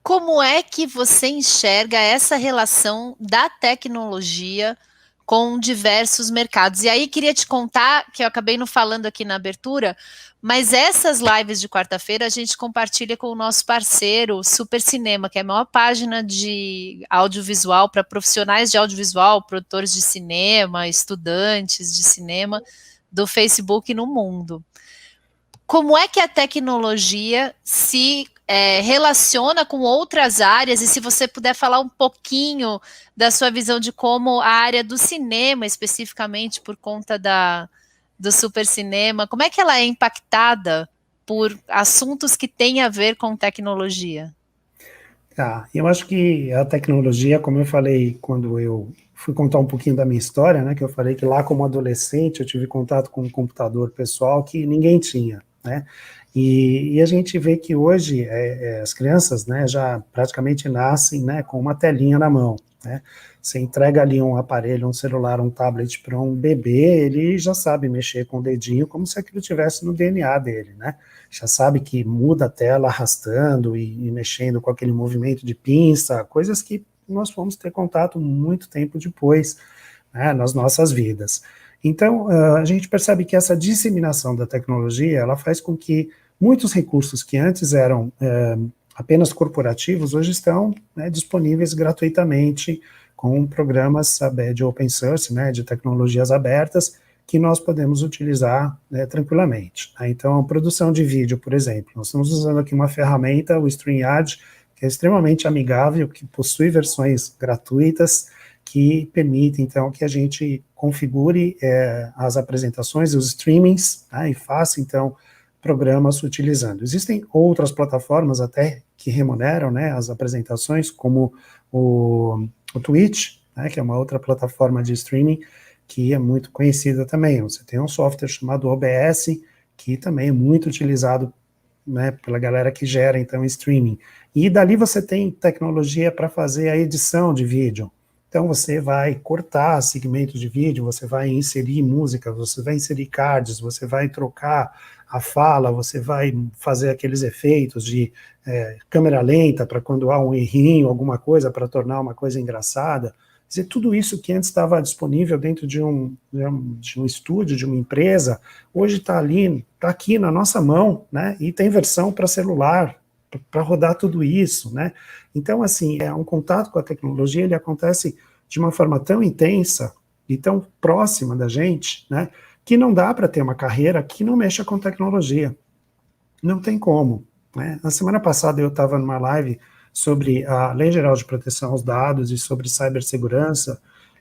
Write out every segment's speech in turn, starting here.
Como é que você enxerga essa relação da tecnologia com diversos mercados? E aí queria te contar, que eu acabei não falando aqui na abertura, mas essas lives de quarta-feira a gente compartilha com o nosso parceiro Super Cinema, que é a maior página de audiovisual para profissionais de audiovisual, produtores de cinema, estudantes de cinema do Facebook no mundo. Como é que a tecnologia se relaciona com outras áreas, e se você puder falar um pouquinho da sua visão de como a área do cinema, especificamente por conta do supercinema, como é que ela é impactada por assuntos que têm a ver com tecnologia? Eu acho que a tecnologia, como eu falei quando eu fui contar um pouquinho da minha história, né, que eu falei que lá como adolescente eu tive contato com um computador pessoal que ninguém tinha, né, e a gente vê que hoje as crianças, né, já praticamente nascem, né, com uma telinha na mão, né, você entrega ali um aparelho, um celular, um tablet para um bebê, ele já sabe mexer com o dedinho como se aquilo tivesse no DNA dele, né, já sabe que muda a tela arrastando e mexendo com aquele movimento de pinça, coisas que nós vamos ter contato muito tempo depois, né, nas nossas vidas. Então, a gente percebe que essa disseminação da tecnologia, ela faz com que muitos recursos que antes eram apenas corporativos, hoje estão, né, disponíveis gratuitamente com programas de open source, né, de tecnologias abertas, que nós podemos utilizar, né, tranquilamente. Então, a produção de vídeo, por exemplo, nós estamos usando aqui uma ferramenta, o StreamYard, que é extremamente amigável, que possui versões gratuitas, que permite, então, que a gente configure as apresentações, os streamings, né, e faça, então, programas utilizando. Existem outras plataformas até que remuneram, né, as apresentações, como o Twitch, né, que é uma outra plataforma de streaming, que é muito conhecida também. Você tem um software chamado OBS, que também é muito utilizado, né, pela galera que gera, então, streaming. E dali você tem tecnologia para fazer a edição de vídeo. Então, você vai cortar segmentos de vídeo, você vai inserir música, você vai inserir cards, você vai trocar a fala, você vai fazer aqueles efeitos de câmera lenta para quando há um errinho, alguma coisa, para tornar uma coisa engraçada. Quer dizer, tudo isso que antes estava disponível dentro de um estúdio, de uma empresa, hoje está ali, está aqui na nossa mão, né? E tem versão para celular, para rodar tudo isso, né? Então, assim, um contato com a tecnologia, ele acontece de uma forma tão intensa e tão próxima da gente, né? Que não dá para ter uma carreira que não mexa com tecnologia. Não tem como, né? Na semana passada eu estava numa live sobre a Lei Geral de Proteção aos Dados e sobre cibersegurança,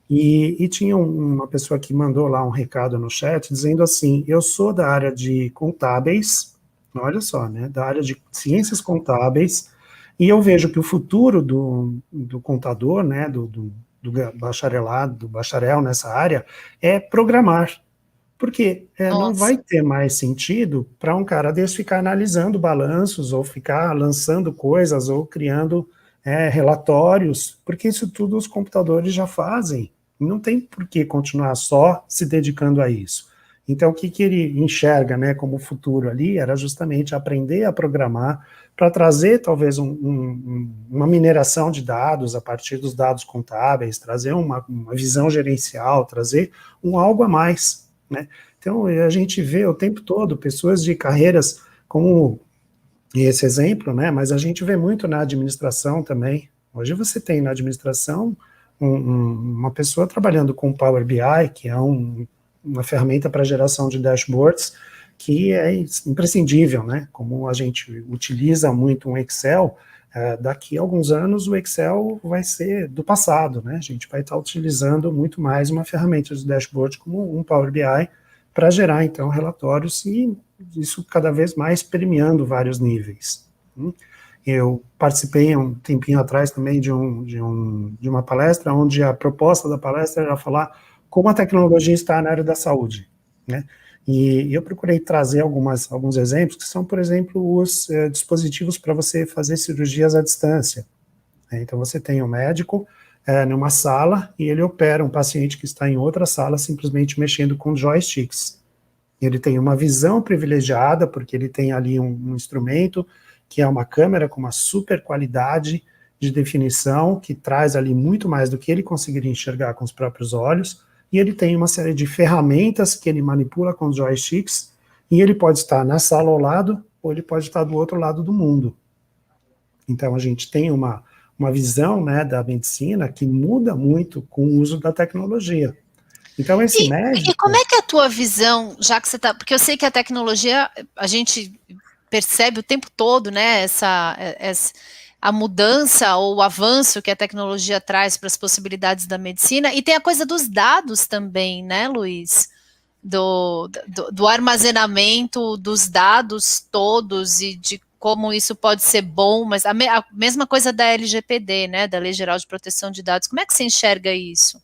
e tinha uma pessoa que mandou lá um recado no chat dizendo assim: eu sou da área de contábeis, olha só, né, da área de ciências contábeis, e eu vejo que o futuro do contador, né, do bacharelado, do bacharel nessa área, é programar. Porque não vai Nossa, ter mais sentido para um cara desse ficar analisando balanços, ou ficar lançando coisas, ou criando relatórios, porque isso tudo os computadores já fazem. Não tem por que continuar só se dedicando a isso. Então, o que ele enxerga, né, como futuro ali era justamente aprender a programar para trazer talvez uma mineração de dados a partir dos dados contábeis, trazer uma visão gerencial, trazer algo a mais, né? Então, a gente vê o tempo todo pessoas de carreiras como esse exemplo, né? Mas a gente vê muito na administração também. Hoje você tem na administração uma pessoa trabalhando com Power BI, que é uma ferramenta para geração de dashboards, que é imprescindível, né? Como a gente utiliza muito um Excel, daqui a alguns anos o Excel vai ser do passado, né? A gente vai estar utilizando muito mais uma ferramenta de dashboard como um Power BI para gerar, então, relatórios, e isso cada vez mais premiando vários níveis. Eu participei um tempinho atrás também de uma palestra, onde a proposta da palestra era falar como a tecnologia está na área da saúde, né? E eu procurei trazer alguns exemplos, que são, por exemplo, os dispositivos para você fazer cirurgias à distância. Então, você tem um médico numa sala e ele opera um paciente que está em outra sala simplesmente mexendo com joysticks. Ele tem uma visão privilegiada, porque ele tem ali um instrumento que é uma câmera com uma super qualidade de definição, que traz ali muito mais do que ele conseguiria enxergar com os próprios olhos, e ele tem uma série de ferramentas que ele manipula com os joysticks, e ele pode estar na sala ao lado, ou ele pode estar do outro lado do mundo. Então a gente tem uma visão, né, da medicina que muda muito com o uso da tecnologia. Então esse médico... E como é que é a tua visão, já que você está... Porque eu sei que a tecnologia, a gente percebe o tempo todo, né, a mudança ou o avanço que a tecnologia traz para as possibilidades da medicina, e tem a coisa dos dados também, né, Luiz? Do armazenamento dos dados todos e de como isso pode ser bom, mas a mesma coisa da LGPD, né, da Lei Geral de Proteção de Dados. Como é que você enxerga isso?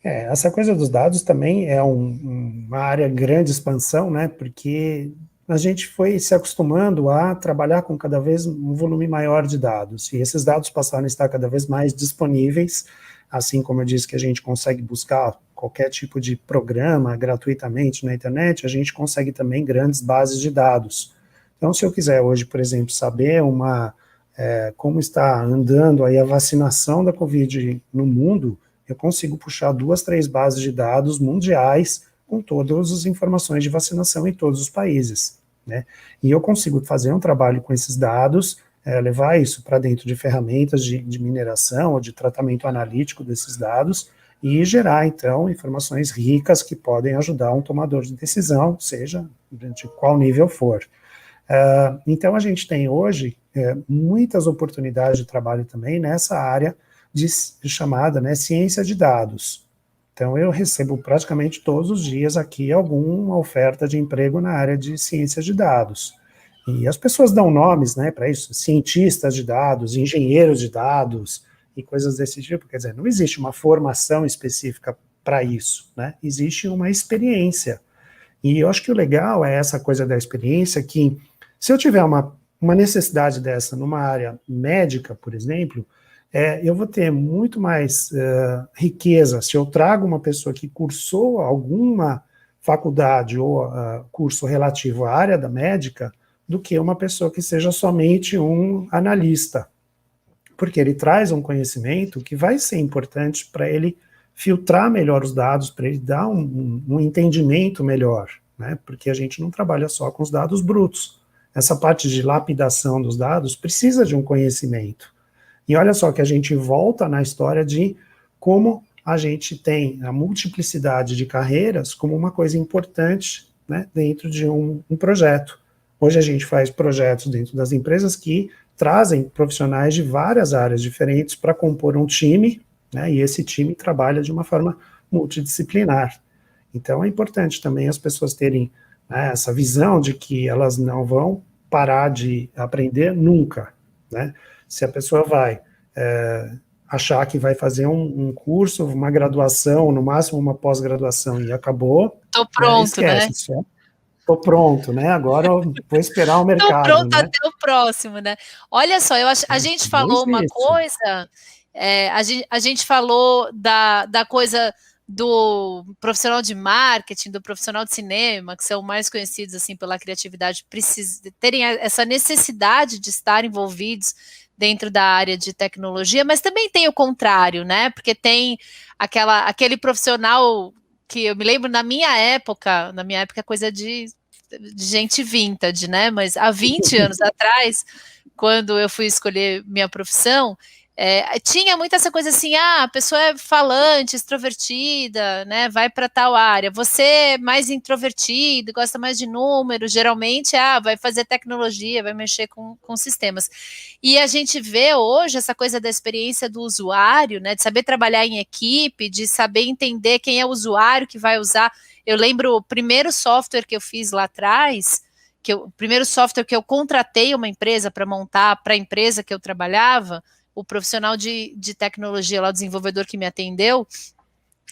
Essa coisa dos dados também é uma área de grande expansão, né, porque a gente foi se acostumando a trabalhar com cada vez um volume maior de dados, e esses dados passaram a estar cada vez mais disponíveis, assim como eu disse que a gente consegue buscar qualquer tipo de programa gratuitamente na internet, a gente consegue também grandes bases de dados. Então, se eu quiser hoje, por exemplo, saber como está andando aí a vacinação da Covid no mundo, eu consigo puxar 2, 3 bases de dados mundiais com todas as informações de vacinação em todos os países, né? E eu consigo fazer um trabalho com esses dados, levar isso para dentro de ferramentas de mineração ou de tratamento analítico desses dados e gerar, então, informações ricas que podem ajudar um tomador de decisão, seja de qual nível for. Então, a gente tem hoje muitas oportunidades de trabalho também nessa área de chamada, né, ciência de dados. Então, eu recebo praticamente todos os dias aqui alguma oferta de emprego na área de ciência de dados. E as pessoas dão nomes, né, para isso, cientistas de dados, engenheiros de dados e coisas desse tipo. Quer dizer, não existe uma formação específica para isso, né? Existe uma experiência. E eu acho que o legal é essa coisa da experiência que, se eu tiver uma necessidade dessa numa área médica, por exemplo, eu vou ter muito mais riqueza se eu trago uma pessoa que cursou alguma faculdade ou curso relativo à área da médica, do que uma pessoa que seja somente um analista, porque ele traz um conhecimento que vai ser importante para ele filtrar melhor os dados, para ele dar um entendimento melhor, né? Porque a gente não trabalha só com os dados brutos. Essa parte de lapidação dos dados precisa de um conhecimento. E olha só que a gente volta na história de como a gente tem a multiplicidade de carreiras como uma coisa importante, né, dentro de um projeto. Hoje a gente faz projetos dentro das empresas que trazem profissionais de várias áreas diferentes para compor um time, né, e esse time trabalha de uma forma multidisciplinar. Então é importante também as pessoas terem, né, essa visão de que elas não vão parar de aprender nunca, né? Se a pessoa vai achar que vai fazer um curso, uma graduação, no máximo uma pós-graduação e acabou, Tô pronto, esquece, né? só tô pronto, né? Agora eu vou esperar o mercado. Tô pronto, né? até o próximo, né? Olha só, a gente falou uma coisa, a gente falou da coisa do profissional de marketing, do profissional de cinema, que são mais conhecidos assim pela criatividade, terem essa necessidade de estar envolvidos dentro da área de tecnologia, mas também tem o contrário, né? Porque tem aquele profissional que eu me lembro na minha época é coisa de gente vintage, né? Mas há 20 anos atrás, quando eu fui escolher minha profissão, tinha muito essa coisa assim, a pessoa é falante, extrovertida, né, vai para tal área, você é mais introvertido, gosta mais de números, geralmente, vai fazer tecnologia, vai mexer com sistemas. E a gente vê hoje essa coisa da experiência do usuário, né, de saber trabalhar em equipe, de saber entender quem é o usuário que vai usar. Eu lembro o primeiro software que eu fiz lá atrás, o primeiro software que eu contratei uma empresa para montar para a empresa que eu trabalhava, o profissional de tecnologia lá, o desenvolvedor que me atendeu,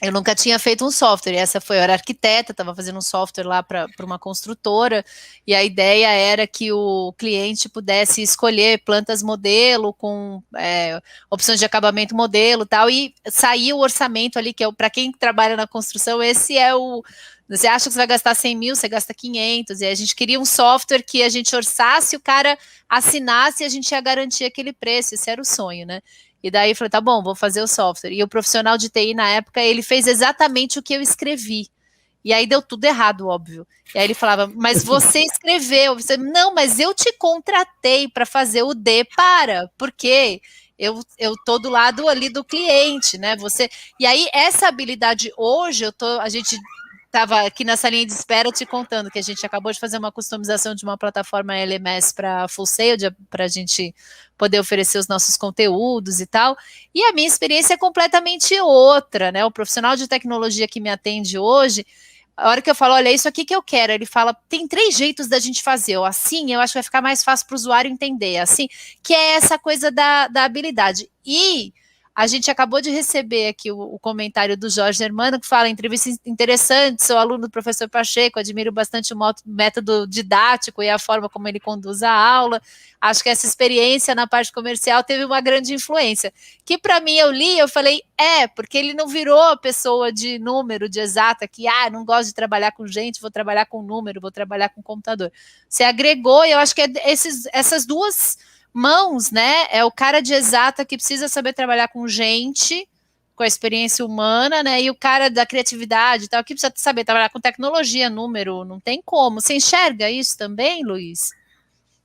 eu nunca tinha feito um software, essa foi, eu era arquiteta, estava fazendo um software lá para uma construtora, e a ideia era que o cliente pudesse escolher plantas modelo, com opções de acabamento modelo e tal, e saiu o orçamento ali, que é para quem trabalha na construção, esse é Você acha que você vai gastar 100 mil, você gasta 500, e a gente queria um software que a gente orçasse, o cara assinasse e a gente ia garantir aquele preço, esse era o sonho, né? E daí eu falei, tá bom, vou fazer o software. E o profissional de TI na época, ele fez exatamente o que eu escrevi. E aí deu tudo errado, óbvio. E aí ele falava, mas você escreveu. Você, não, mas eu te contratei para fazer o D para, porque eu tô do lado ali do cliente, né? Você. E aí, essa habilidade hoje, a gente estava aqui na salinha de espera te contando que a gente acabou de fazer uma customização de uma plataforma LMS para Full Sail, para a gente poder oferecer os nossos conteúdos e tal. E a minha experiência é completamente outra, né? O profissional de tecnologia que me atende hoje, a hora que eu falo, olha, isso aqui que eu quero, ele fala, tem 3 jeitos da gente fazer, ó, assim eu acho que vai ficar mais fácil para o usuário entender, assim, que é essa coisa da habilidade. E a gente acabou de receber aqui o comentário do Jorge Germano, que fala, entrevista interessante, sou aluno do professor Pacheco, admiro bastante o método didático e a forma como ele conduz a aula, acho que essa experiência na parte comercial teve uma grande influência, que para mim eu li, eu falei, porque ele não virou a pessoa de número, de exata, que, não gosto de trabalhar com gente, vou trabalhar com número, vou trabalhar com computador. Você agregou, e eu acho que essas duas mãos, né? É o cara de exata que precisa saber trabalhar com gente, com a experiência humana, né? E o cara da criatividade e tal, que precisa saber trabalhar com tecnologia, número, não tem como. Você enxerga isso também, Luiz?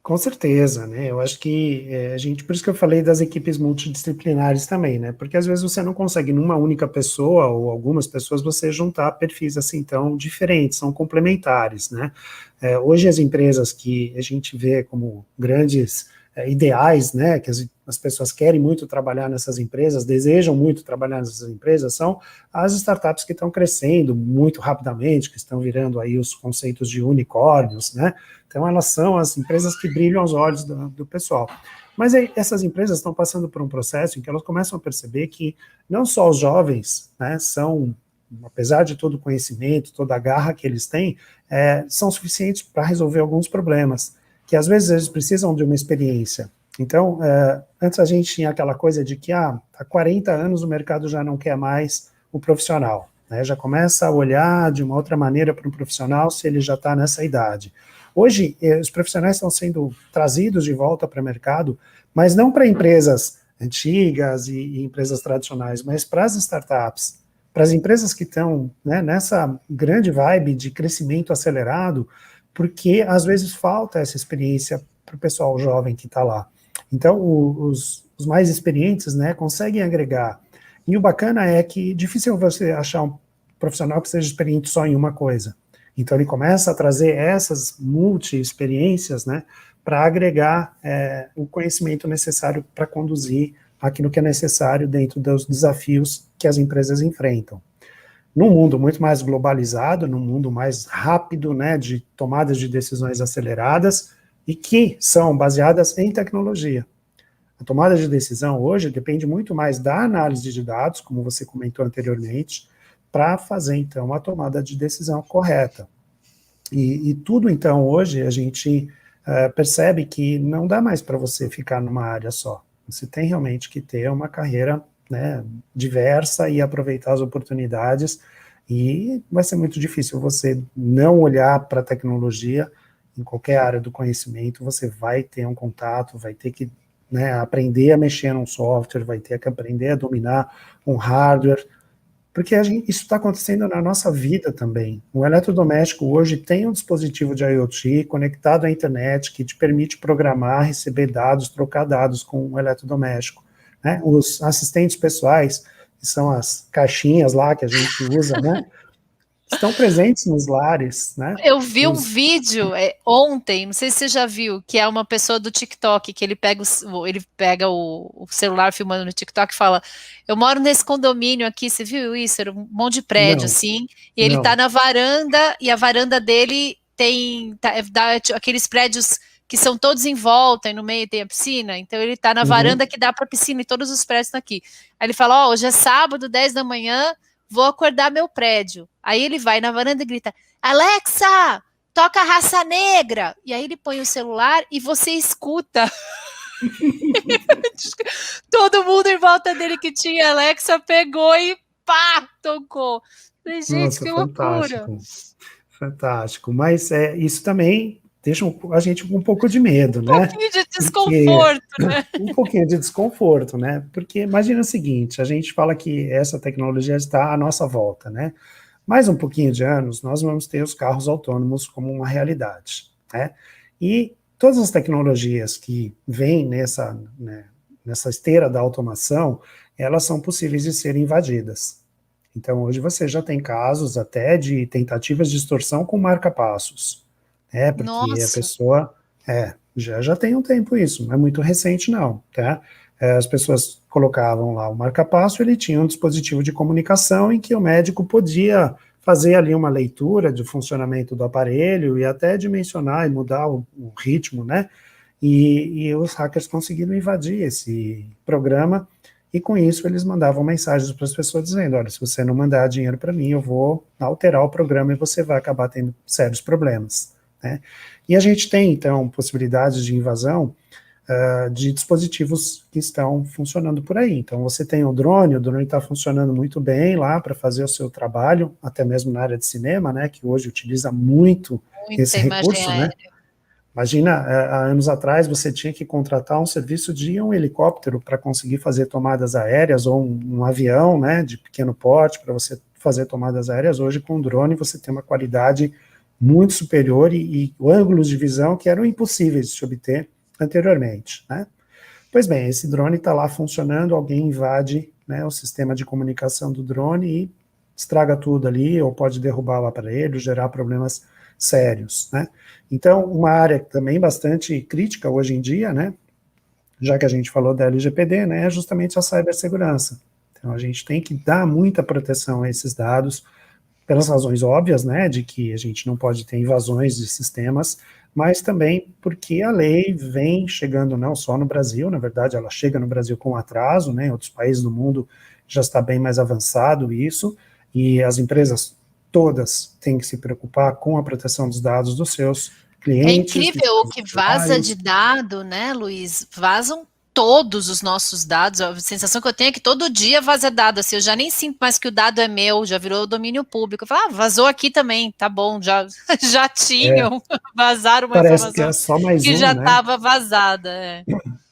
Com certeza, né? Eu acho que a gente, por isso que eu falei das equipes multidisciplinares também, né? Porque às vezes você não consegue numa única pessoa ou algumas pessoas você juntar perfis assim tão diferentes, são complementares, né? Hoje as empresas que a gente vê como grandes ideais, né? Que as pessoas querem muito trabalhar nessas empresas, desejam muito trabalhar nessas empresas, são as startups que estão crescendo muito rapidamente, que estão virando aí os conceitos de unicórnios, né? Então, elas são as empresas que brilham aos olhos do pessoal. Mas aí, essas empresas estão passando por um processo em que elas começam a perceber que não só os jovens, né, são, apesar de todo o conhecimento, toda a garra que eles têm, são suficientes para resolver alguns problemas, que às vezes eles precisam de uma experiência. Então, antes a gente tinha aquela coisa de que há 40 anos o mercado já não quer mais o profissional, né, já começa a olhar de uma outra maneira para um profissional se ele já está nessa idade. Hoje, os profissionais estão sendo trazidos de volta para o mercado, mas não para empresas antigas e empresas tradicionais, mas para as startups, para as empresas que estão, né, nessa grande vibe de crescimento acelerado, porque às vezes falta essa experiência para o pessoal jovem que está lá. Então, os mais experientes, né, conseguem agregar. E o bacana é que difícil você achar um profissional que seja experiente só em uma coisa. Então, ele começa a trazer essas multi-experiências, né, para agregar o conhecimento necessário para conduzir aquilo que é necessário dentro dos desafios que as empresas enfrentam. Num mundo muito mais globalizado, num mundo mais rápido, né, de tomadas de decisões aceleradas e que são baseadas em tecnologia. A tomada de decisão hoje depende muito mais da análise de dados, como você comentou anteriormente, para fazer, então, a tomada de decisão correta. E tudo, então, hoje, a gente percebe que não dá mais para você ficar numa área só. Você tem realmente que ter uma carreira, né, diversa e aproveitar as oportunidades, e vai ser muito difícil você não olhar para a tecnologia em qualquer área do conhecimento, você vai ter um contato, vai ter que, né, aprender a mexer num software, vai ter que aprender a dominar um hardware, porque isso está acontecendo na nossa vida também. O eletrodoméstico hoje tem um dispositivo de IoT conectado à internet que te permite programar, receber dados, trocar dados com o eletrodoméstico, né? Os assistentes pessoais, que são as caixinhas lá que a gente usa, né, estão presentes nos lares, né? Eu vi um vídeo ontem, não sei se você já viu, que é uma pessoa do TikTok, que ele pega o celular filmando no TikTok e fala, eu moro nesse condomínio aqui, você viu isso? Era um monte de prédio, Não, assim, e ele não. tá na varanda, e a varanda dele tem aqueles prédios que são todos em volta, e no meio tem a piscina, então ele tá na varanda que dá pra piscina, e todos os prédios estão aqui. Aí ele fala, hoje é sábado, 10 da manhã, vou acordar meu prédio. Aí ele vai na varanda e grita, Alexa, toca Raça Negra. E aí ele põe o celular e você escuta. Todo mundo em volta dele que tinha Alexa pegou e pá, tocou. Falei, gente, Nossa, que loucura. fantástico, fantástico. Mas isso também deixa a gente com um pouco de medo, Um né? pouquinho de Porque desconforto, né? um pouquinho de desconforto, né? Porque imagina o seguinte, a gente fala que essa tecnologia está à nossa volta, né? Mais um pouquinho de anos, nós vamos ter os carros autônomos como uma realidade, né? E todas as tecnologias que vêm nessa esteira da automação, elas são possíveis de serem invadidas. Então, hoje você já tem casos até de tentativas de extorsão com marca-passos, né? Porque a Nossa, pessoa, já tem um tempo isso, não é muito recente não, tá? As pessoas colocavam lá o marca-passo, ele tinha um dispositivo de comunicação em que o médico podia fazer ali uma leitura de funcionamento do aparelho e até dimensionar e mudar o ritmo, né? E os hackers conseguiram invadir esse programa e com isso eles mandavam mensagens para as pessoas dizendo, olha, se você não mandar dinheiro para mim, eu vou alterar o programa e você vai acabar tendo sérios problemas, né? E a gente tem, então, possibilidades de invasão de dispositivos que estão funcionando por aí. Então, você tem o drone está funcionando muito bem lá para fazer o seu trabalho, até mesmo na área de cinema, né, que hoje utiliza muito esse muita imagem recurso, né? aérea. Imagina, há anos atrás você tinha que contratar um serviço de um helicóptero para conseguir fazer tomadas aéreas ou um avião, né, de pequeno porte para você fazer tomadas aéreas. Hoje com o drone você tem uma qualidade muito superior e ângulos de visão que eram impossíveis de se obter anteriormente, né? Pois bem, esse drone está lá funcionando, alguém invade, né, o sistema de comunicação do drone e estraga tudo ali, ou pode derrubar o aparelho, gerar problemas sérios, né? Então, uma área também bastante crítica hoje em dia, né, já que a gente falou da LGPD, né, é justamente a cibersegurança. Então, a gente tem que dar muita proteção a esses dados, pelas razões óbvias, né, de que a gente não pode ter invasões de sistemas, mas também porque a lei vem chegando não só no Brasil, na verdade ela chega no Brasil com atraso, né, em outros países do mundo já está bem mais avançado isso, e as empresas todas têm que se preocupar com a proteção dos dados dos seus É clientes, dos incrível o seus que vaza de usuários. dado, né, Luiz? Vazam todos os nossos dados. A sensação que eu tenho é que todo dia vaza dado. Assim, eu já nem sinto mais que o dado é meu, já virou domínio público. Eu falo, vazou aqui também, tá bom, já, já É, tinham, vazaram uma parece que é informação só mais que um, já né? estava vazada. É.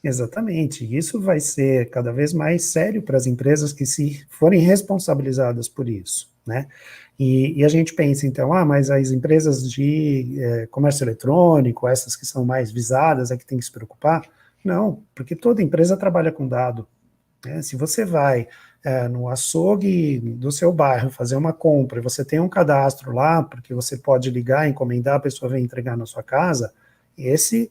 Exatamente. Isso vai ser cada vez mais sério para as empresas que se forem responsabilizadas por isso, né? E a gente pensa, então, mas as empresas de comércio eletrônico, essas que são mais visadas, é que tem que se preocupar? Não, porque toda empresa trabalha com dado, né? Se você vai no açougue do seu bairro fazer uma compra e você tem um cadastro lá, porque você pode ligar, encomendar, a pessoa vem entregar na sua casa, esse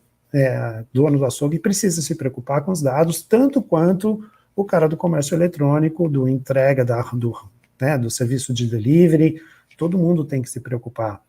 dono do açougue precisa se preocupar com os dados, tanto quanto o cara do comércio eletrônico, do entrega, do serviço de delivery, todo mundo tem que se preocupar.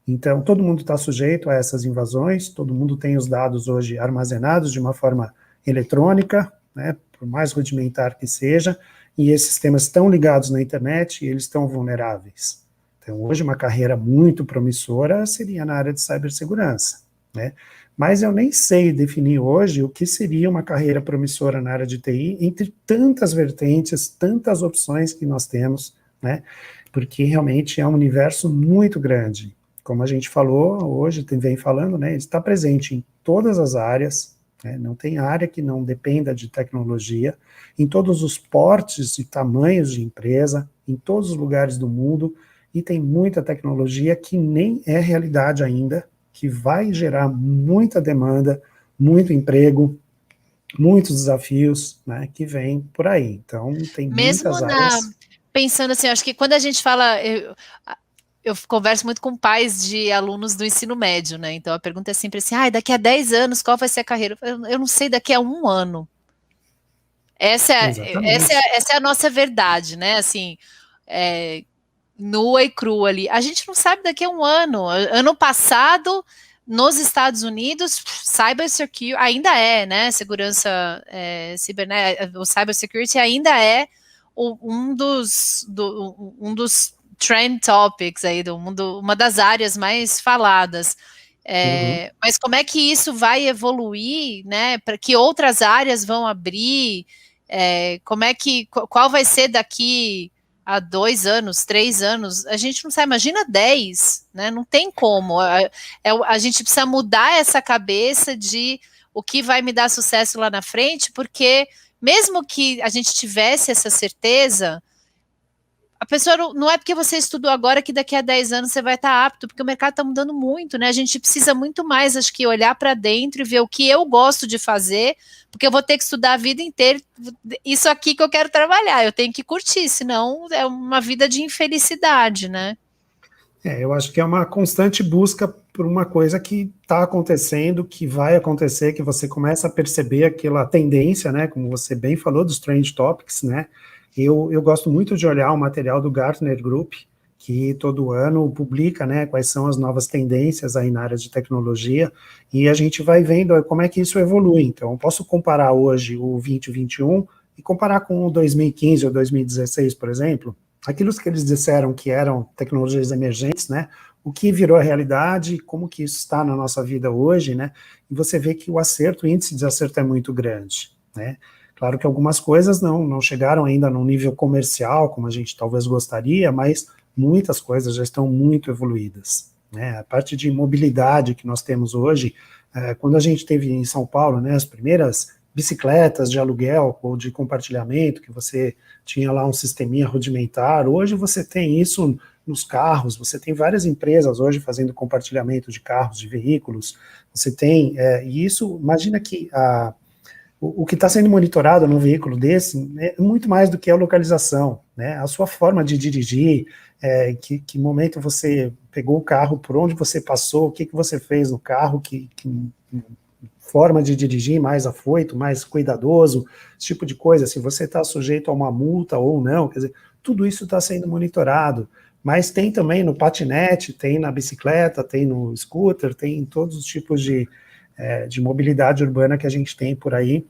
Então, todo mundo está sujeito a essas invasões, todo mundo tem os dados hoje armazenados de uma forma eletrônica, né, por mais rudimentar que seja, e esses sistemas estão ligados na internet e eles estão vulneráveis. Então, hoje, uma carreira muito promissora seria na área de cibersegurança, né? Mas eu nem sei definir hoje o que seria uma carreira promissora na área de TI, entre tantas vertentes, tantas opções que nós temos, né? Porque realmente é um universo muito grande. Como a gente falou hoje, vem falando, né? Ele está presente em todas as áreas, né? Não tem área que não dependa de tecnologia, em todos os portes e tamanhos de empresa, em todos os lugares do mundo, e tem muita tecnologia que nem é realidade ainda, que vai gerar muita demanda, muito emprego, muitos desafios, né, que vem por aí. Então, tem Mesmo muitas áreas. pensando assim, acho que quando a gente fala, eu converso muito com pais de alunos do ensino médio, né? Então a pergunta é sempre assim: daqui a 10 anos, qual vai ser a carreira? Eu não sei, daqui a um ano. Exatamente. Essa é a nossa verdade, né? Assim, é, nua e crua ali. A gente não sabe daqui a um ano. Ano passado, nos Estados Unidos, cybersecurity ainda é, né? Segurança cibernética, o cybersecurity ainda é um dos trend topics aí do mundo, uma das áreas mais faladas. Uhum. Mas como é que isso vai evoluir, né? Para que outras áreas vão abrir? Como é que qual vai ser daqui há 2 anos, 3 anos, a gente não sabe, imagina 10, né? Não tem como. A gente precisa mudar essa cabeça de o que vai me dar sucesso lá na frente, porque mesmo que a gente tivesse essa certeza, a pessoa não é porque você estudou agora que daqui a 10 anos você vai estar apto, porque o mercado está mudando muito, né? A gente precisa muito mais, acho que, olhar para dentro e ver o que eu gosto de fazer, porque eu vou ter que estudar a vida inteira, isso aqui que eu quero trabalhar, eu tenho que curtir, senão é uma vida de infelicidade, né? Eu acho que é uma constante busca por uma coisa que está acontecendo, que vai acontecer, que você começa a perceber aquela tendência, né? Como você bem falou dos Trend Topics, né? Eu gosto muito de olhar o material do Gartner Group, que todo ano publica, né, quais são as novas tendências aí na área de tecnologia, e a gente vai vendo como é que isso evolui. Então, eu posso comparar hoje o 2021 e comparar com o 2015 ou 2016, por exemplo, aquilo que eles disseram que eram tecnologias emergentes, né, o que virou a realidade, como que isso está na nossa vida hoje, né, e você vê que o acerto, o índice de acerto é muito grande, né. Claro que algumas coisas não chegaram ainda num nível comercial, como a gente talvez gostaria, mas muitas coisas já estão muito evoluídas, né? A parte de mobilidade que nós temos hoje, quando a gente teve em São Paulo, né, as primeiras bicicletas de aluguel ou de compartilhamento, que você tinha lá um sisteminha rudimentar, hoje você tem isso nos carros, você tem várias empresas hoje fazendo compartilhamento de carros, de veículos, você tem, e isso, imagina que o que está sendo monitorado num veículo desse é muito mais do que a localização, né? A sua forma de dirigir, que momento você pegou o carro, por onde você passou, o que você fez no carro, que forma de dirigir mais afoito, mais cuidadoso, esse tipo de coisa, se você está sujeito a uma multa ou não, quer dizer, tudo isso está sendo monitorado. Mas tem também no patinete, tem na bicicleta, tem no scooter, tem em todos os tipos de mobilidade urbana que a gente tem por aí,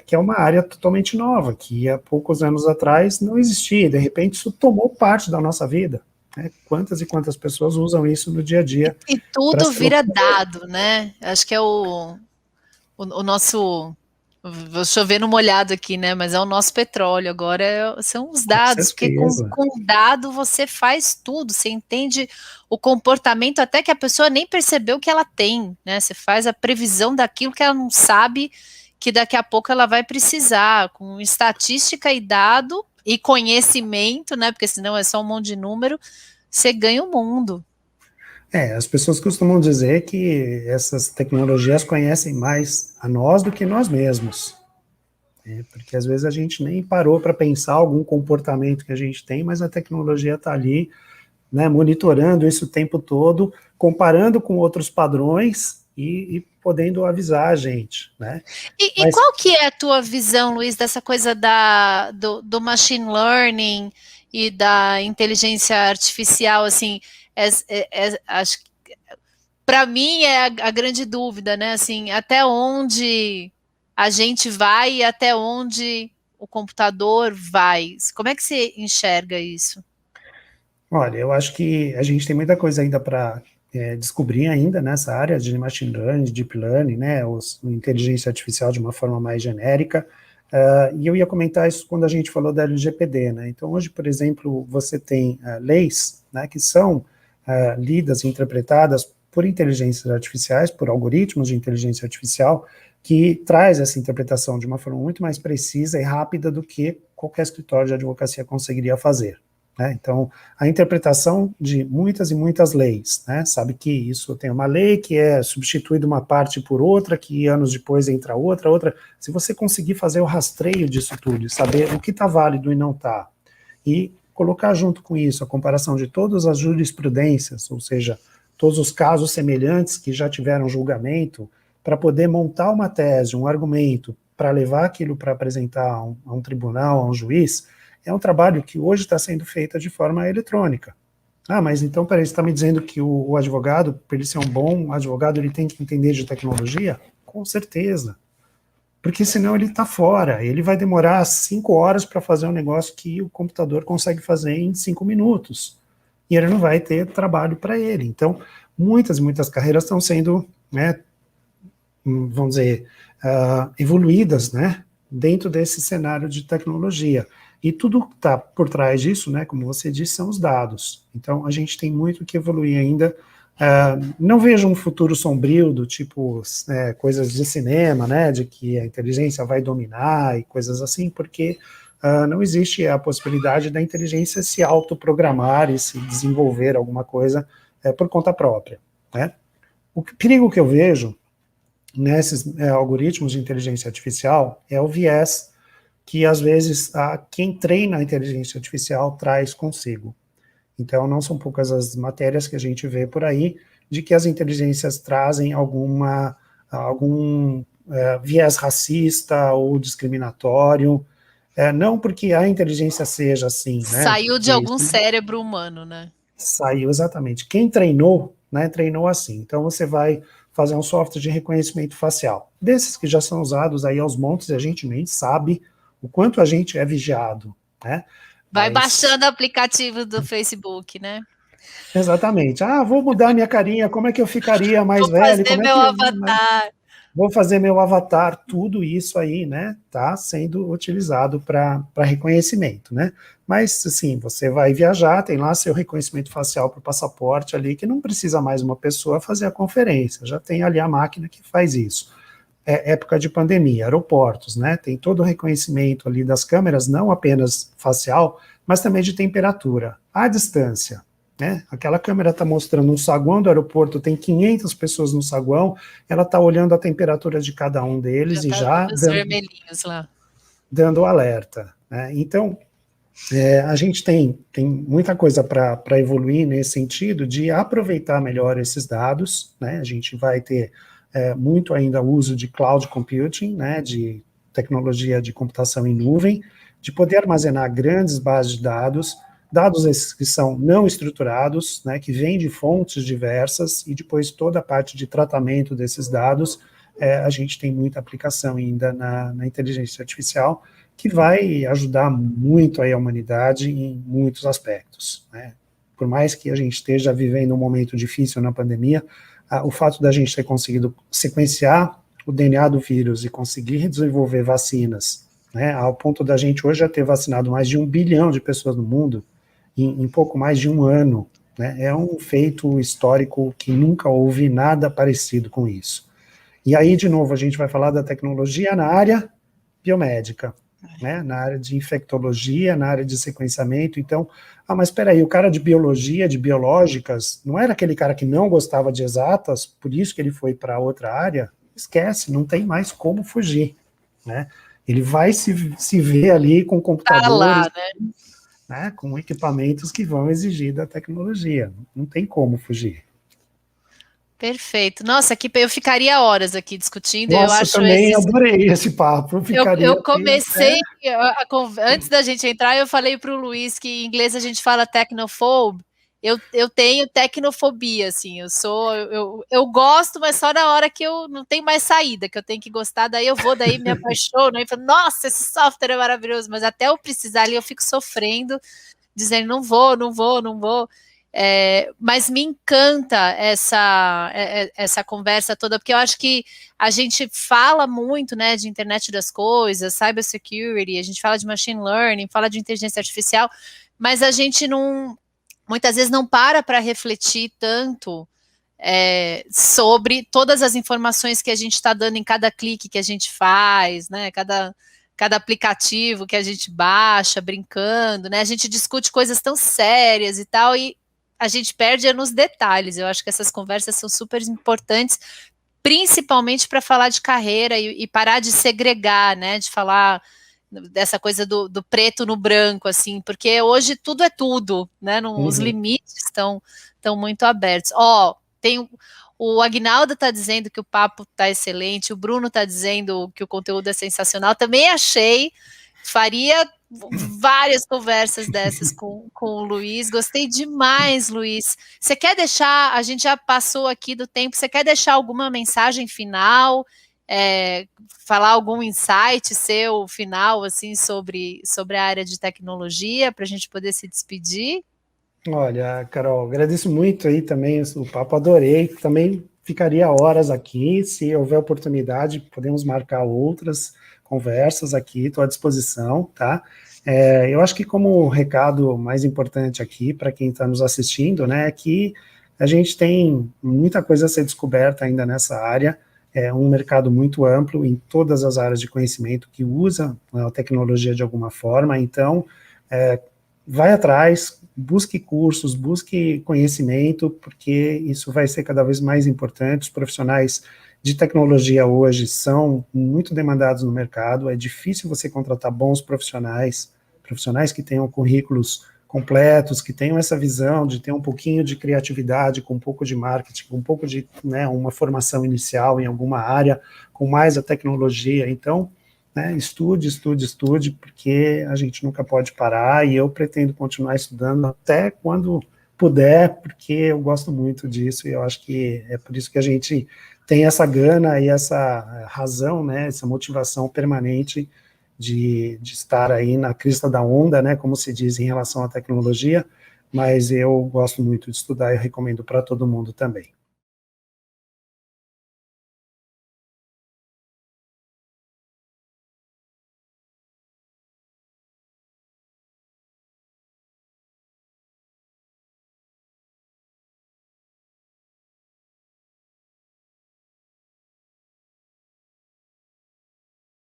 que é uma área totalmente nova, que há poucos anos atrás não existia, de repente isso tomou parte da nossa vida, né? Quantas e quantas pessoas usam isso no dia a dia. E tudo vira dado, né? Acho que é o nosso... Vou chover no molhado aqui, né? Mas é o nosso petróleo. Agora são os dados, porque com dado você faz tudo, você entende o comportamento até que a pessoa nem percebeu que ela tem, né? Você faz a previsão daquilo que ela não sabe que daqui a pouco ela vai precisar, com estatística e dado e conhecimento, né? Porque senão é só um monte de número, você ganha o mundo. As pessoas costumam dizer que essas tecnologias conhecem mais a nós do que nós mesmos, né? Porque às vezes a gente nem parou para pensar algum comportamento que a gente tem, mas a tecnologia está ali, né, monitorando isso o tempo todo, comparando com outros padrões e podendo avisar a gente, né? E qual que é a tua visão, Luiz, dessa coisa do machine learning e da inteligência artificial, assim, acho que para mim é a grande dúvida, né? Assim, até onde a gente vai e até onde o computador vai. Como é que você enxerga isso? Olha, eu acho que a gente tem muita coisa ainda para descobrir ainda nessa área de machine learning, deep learning, né, inteligência artificial de uma forma mais genérica, e eu ia comentar isso quando a gente falou da LGPD, né, então hoje, por exemplo, você tem leis, né, que são lidas e interpretadas por inteligências artificiais, por algoritmos de inteligência artificial, que traz essa interpretação de uma forma muito mais precisa e rápida do que qualquer escritório de advocacia conseguiria fazer, né? Então, a interpretação de muitas e muitas leis, né? Sabe que isso tem uma lei que é substituída uma parte por outra, que anos depois entra outra. Se você conseguir fazer o rastreio disso tudo, saber o que está válido e não está, e colocar junto com isso a comparação de todas as jurisprudências, ou seja, todos os casos semelhantes que já tiveram julgamento, para poder montar uma tese, um argumento, para levar aquilo para apresentar a um tribunal, a um juiz, é um trabalho que hoje está sendo feito de forma eletrônica. Ah, mas então, peraí, você está me dizendo que o advogado, para ele ser um bom advogado, ele tem que entender de tecnologia? Com certeza. Porque senão ele está fora, ele vai demorar 5 horas para fazer um negócio que o computador consegue fazer em 5 minutos. E ele não vai ter trabalho para ele. Então, muitas e muitas carreiras estão sendo, né, vamos dizer, evoluídas, né, dentro desse cenário de tecnologia. E tudo que está por trás disso, né, como você disse, são os dados. Então, a gente tem muito que evoluir ainda. Não vejo um futuro sombrio do tipo coisas de cinema, né, de que a inteligência vai dominar e coisas assim, porque não existe a possibilidade da inteligência se autoprogramar e se desenvolver alguma coisa por conta própria, né? O perigo que eu vejo nesses algoritmos de inteligência artificial é o viés que, às vezes, quem treina a inteligência artificial traz consigo. Então, não são poucas as matérias que a gente vê por aí de que as inteligências trazem algum viés racista ou discriminatório, não porque a inteligência seja assim, né? Saiu de algum cérebro humano, né? Saiu, exatamente. Quem treinou, né, treinou assim. Então, você vai fazer um software de reconhecimento facial. Desses que já são usados aí aos montes, a gente nem sabe o quanto a gente é vigiado, né? Vai baixando o aplicativo do Facebook, né? Exatamente. Vou mudar minha carinha, como é que eu ficaria mais velho? Vou fazer meu avatar. Vou fazer meu avatar, tudo isso aí, né, tá sendo utilizado para reconhecimento, né? Mas, assim, você vai viajar, tem lá seu reconhecimento facial para o passaporte ali, que não precisa mais uma pessoa fazer a conferência, já tem ali a máquina que faz isso. Época de pandemia, aeroportos, né, tem todo o reconhecimento ali das câmeras, não apenas facial, mas também de temperatura, à distância. Né? Aquela câmera está mostrando um saguão do aeroporto, tem 500 pessoas no saguão, ela está olhando a temperatura de cada um deles e já vermelhinhos lá. Dando alerta. Né? Então, a gente tem muita coisa para evoluir nesse sentido de aproveitar melhor esses dados. Né? A gente vai ter muito ainda uso de cloud computing, né? De tecnologia de computação em nuvem, de poder armazenar grandes bases de dados esses que são não estruturados, né, que vêm de fontes diversas, e depois toda a parte de tratamento desses dados, a gente tem muita aplicação ainda na inteligência artificial, que vai ajudar muito aí a humanidade em muitos aspectos. Né. Por mais que a gente esteja vivendo um momento difícil na pandemia, o fato da gente ter conseguido sequenciar o DNA do vírus e conseguir desenvolver vacinas, né, ao ponto da gente hoje já ter vacinado mais de 1 bilhão de pessoas no mundo, em pouco mais de um ano, né? É um feito histórico que nunca houve nada parecido com isso. E aí, de novo, a gente vai falar da tecnologia na área biomédica, né? Na área de infectologia, na área de sequenciamento. Então, mas espera aí, o cara de biologia, de biológicas, não era aquele cara que não gostava de exatas, por isso que ele foi para outra área? Esquece, não tem mais como fugir, né? Ele vai se ver ali com computadores, lá, né, com equipamentos que vão exigir da tecnologia. Não tem como fugir. Perfeito. Nossa, aqui eu ficaria horas aqui discutindo. Nossa, eu acho também adorei esse papo. Eu comecei, antes da gente entrar, eu falei para o Luiz que em inglês a gente fala technophobe. Eu tenho tecnofobia, assim, eu gosto, mas só na hora que eu não tenho mais saída, que eu tenho que gostar, daí me apaixono, e falo, nossa, esse software é maravilhoso, mas até eu precisar ali, eu fico sofrendo, dizendo, não vou. Mas me encanta essa conversa toda, porque eu acho que a gente fala muito, né, de internet das coisas, cybersecurity, a gente fala de machine learning, fala de inteligência artificial, mas a gente muitas vezes não para refletir tanto sobre todas as informações que a gente está dando em cada clique que a gente faz, né, cada aplicativo que a gente baixa, brincando, né, a gente discute coisas tão sérias e tal, e a gente perde nos detalhes. Eu acho que essas conversas são super importantes, principalmente para falar de carreira e parar de segregar, né, de falar dessa coisa do preto no branco, assim, porque hoje tudo é tudo, né, os limites estão muito abertos. Tem o Aguinaldo está dizendo que o papo está excelente, o Bruno está dizendo que o conteúdo é sensacional, também achei, faria várias conversas dessas com o Luiz, gostei demais, Luiz. Você quer deixar, a gente já passou aqui do tempo, você quer deixar alguma mensagem final, falar algum insight seu final, assim, sobre a área de tecnologia, para a gente poder se despedir? Olha, Carol, agradeço muito aí também o papo, adorei, também ficaria horas aqui, se houver oportunidade, podemos marcar outras conversas aqui, estou à disposição, tá? Eu acho que como recado mais importante aqui, para quem está nos assistindo, né, é que a gente tem muita coisa a ser descoberta ainda nessa área, é um mercado muito amplo em todas as áreas de conhecimento que usa a tecnologia de alguma forma, então, vai atrás, busque cursos, busque conhecimento, porque isso vai ser cada vez mais importante. Os profissionais de tecnologia hoje são muito demandados no mercado, é difícil você contratar bons profissionais, profissionais que tenham currículos completos, que tenham essa visão de ter um pouquinho de criatividade, com um pouco de marketing, com um pouco de, né, uma formação inicial em alguma área, com mais a tecnologia. Então, né, estude, estude, estude, porque a gente nunca pode parar, e eu pretendo continuar estudando até quando puder, porque eu gosto muito disso, e eu acho que é por isso que a gente tem essa gana e essa razão, né, essa motivação permanente de estar aí na crista da onda, né, como se diz em relação à tecnologia, mas eu gosto muito de estudar e recomendo para todo mundo também.